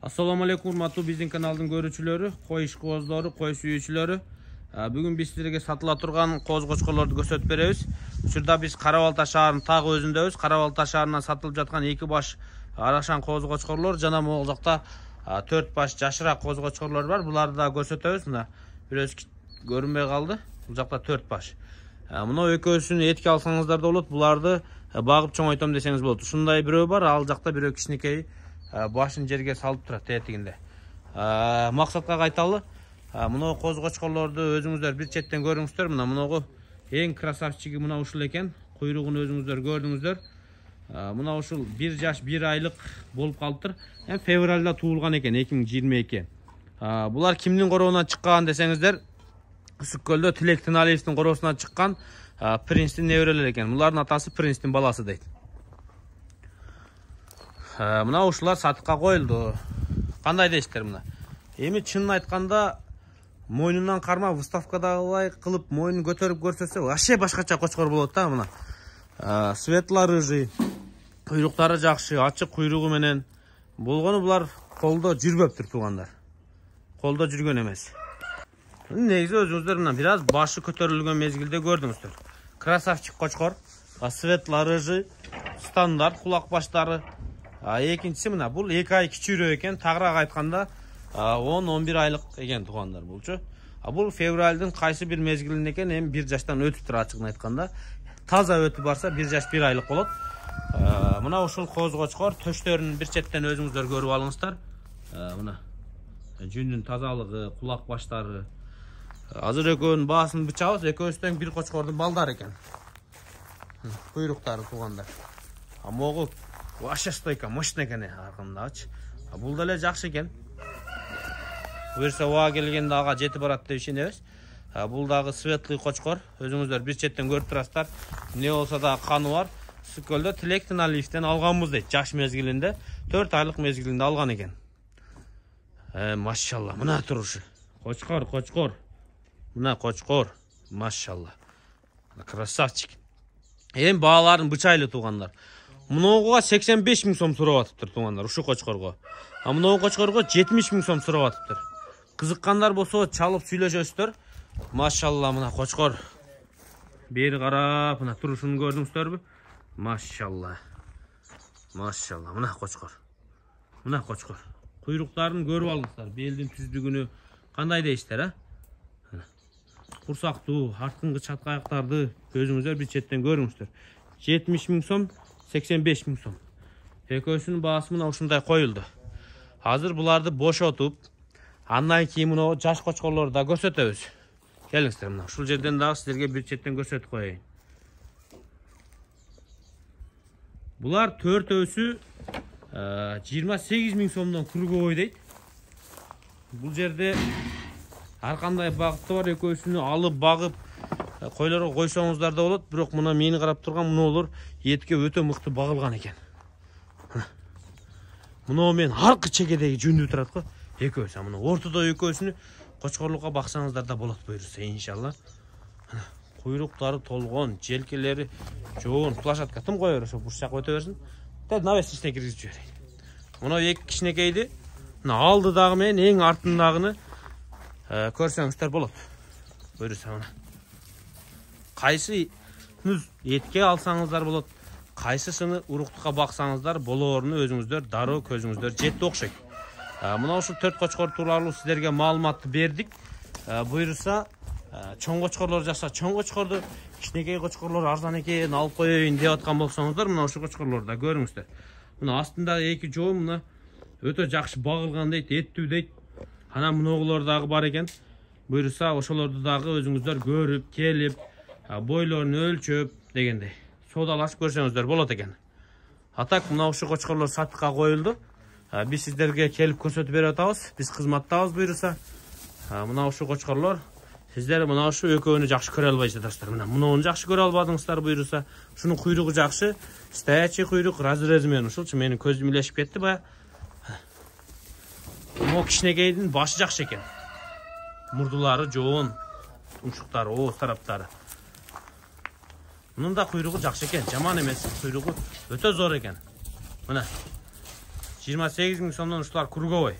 Assalamu alaikum урматтуу биздин каналдын көрүүчүлөрү, кой ишкооздору, кой сүйүүчүлөрү. Бүгүн биз силерге сатыла турган коз кочкорлорду көрсөтүп беребиз. Учурда биз Кара Балта шаарынын тагы өзүндөбүз. Кара Балта шаарынан сатылып жаткан 2 баш арашан коз кочкорлор жана могул жакта 4 баш жашыраак коз кочкорлор бар. Буларды да көрсөтөбүз. Мына бирөөсү көрүнбөй калды. Бул жакта 4 баш. Мына экөөсүн этке алсаңыздар да болот. Буларды багып чоңойтом десеңиз болот. Ушундай бирөө бар, ал жакта бирөө кичинекей башын жерге салып турат тетигинде. Максатка кайталы. Мына коз кочкорлорду өзүңүздөр бир четтен көрүңүздөр. Мына эң красавчиги мына ушул экен. Куйругун өзүңүздөр көрдүңүздөр. Мына ушул 1 жаш 1 айлык болуп калыптыр. Февралда туулган экен 2022. Булар кимдин короонан чыккан десеңиздер, Үсүккөлдө Тилек Тыналиевдин короосунан чыккан принстин неберелери экен. Булардын атасы принстин баласы дейт. Мына ушулар сатыкка коюлду. Кандай дейсиздер мына? Эми чынын айтканда мойнунан карма выставкадагылай кылып мойнун көтөрүп көрсөтсө вообще башкача кочкор болот да мына. Светло-рыжий, куйруктары жакшы, ачык куйругу менен болгону булар колдо жүрбөптүр туугандар. Колдо жүргөн эмес. Негизи өзүңүздөр мына бир аз башы көтөрүлгөн мезгилде көрдүңүздөр. Красавчик кочкор, светло-рыжий, стандарт кулак баштары. Экинчиси мына бул 2 ай кичүүрөөк экен, тагыраак айтканда 10-11 айлык экен туугандар булчу. Бул февралдын кайсы бир мезгилинде экен, эми 1 жаштан өтүптүр ачыгын айтканда. Таза өтүп барса 1 жаш 1 айлык болот. Мына ушул коз кочкор төштөрүн бир четтен өзүңүздөр көрүп алыңыздар. Мына жүндүн тазалыгы, кулак баштары. Азыр экөөнүн баасын бычабыз, экөөсү тең бир кочкордун балдары экен. Куйруктары туугандар. Могу вообще стойка, мощный экен аркындагычы. Бул деле жакшы экен. Буюрса уга келгенде ага жетип барат деп ишенебиз. Бул дагы светлый кочкор. Өзүңүздөр бир четтен көрүп турасыздар. Не болсо да каны бар. Үсүккөлдө Тилек Тыналиевден алганбыз дейт. Жаш мезгилинде, 4 айлык мезгилинде алган экен. Машалла, мына турушу. Кочкор. Мына кочкор. Машалла. Красавчик. Эми бааларын бычайлы туугандар. Мынауга 85 миң сом сурап атыптыр туугандар, ушу кочкорго. Мынау кочкорго 70 миң сом сурап атыптыр. Кызыккандар болсо чалып сүйлөшөсүздөр. Машалла, мына кочкор. Бери карап, мына турушун көрдүңүздөрбү? Машалла. Мына кочкор. Куйруктарын көрүп алыңыздар. Белдин түздүгүнү кандай дейсиздер, Курсактуу, арткынкы чатка аяктарды өзүңүздөр бир четтен көрүңүздөр. 70 миң сом, 85 миң сом. Экөөсүнүн баасы мына ушундай коюлду. Азыр буларды бошотуп, андан кийин мына жаш кочкорлорду да көрсөтөбүз. Келиңиздер, мына ушул жерден дагы силерге бир четтен көрсөтүп коеюн. Булар төртөөсү 28 миң сомдон круговой дейт. Бул жерде ар кандай багыты бар, экөөсүнү алып багып койлорго койсоңуздар да болот. Бирок мына мени карап турган мунулар этке өтө мыкты багылган экен. Мына мен аркы чекедеги жүндүү турат го. Экөөсү мына ортодо экөөсүнү кочкорлукка баксаңыздар да болот буюрса, иншалла. Куйруктары толгон, желкелери жоон, плашатка тым кое берсе бурчак өтө берсин. Тед навес ичине киргизип жиберейин. Мына эки кичинекейди, мына алдыдагы менен эң артындагыны көрсөңүздөр болот. Буюрса мына. Кайсы этке алсаңыздар болот, кайсысыны уруктукка баксаңыздар болооруну өзүңүздөр дароо көзүңүздөр жетти окшойт. Мына ушул 4 кочкор тууралуу силерге маалыматты бердик. Буюрса чоң кочкорлор жакса, чоң кочкорду, кичинекей кочкорлор арзан экен, алып коеюн деп аткан болсоңуздар, мына ушул кочкорлорду да көрүңүздөр. Мына астындагы 2 жоо мына өтө жакшы багылган дейт, эттүү дейт. Анан мыногулар дагы бар экен. Буюрса ошолорду дагы өзүңүздөр көрүп, келип, бойлорун өлчөп дегендей соодалашып көрсөңүздөр болот экен. Атак мына ушул кочкорлор сатыкка коюлду. Биз сиздерге келип көрсөтүп берип атабыз. Биз кызматтабыз буюрса. Мына ушул кочкорлор сиздер мына ушул экөөнү жакшы көрө албай жатасыздар. Мына мунуну жакшы көрө албадыңыздар буюрса. Ушунун куйругу жакшы, стоячий куйрук, разрези менен ушулчу менин көзүм илешип кетти бая. Мо кичинекейдин башы жакшы экен. Мурдулары жоон, тумшуктары, ооз тараптары. Мунун да куйругу жакшы экен, жаман эмес. Куйругу өтө зор экен. Мына 28 000 сомдон ушулар круговой.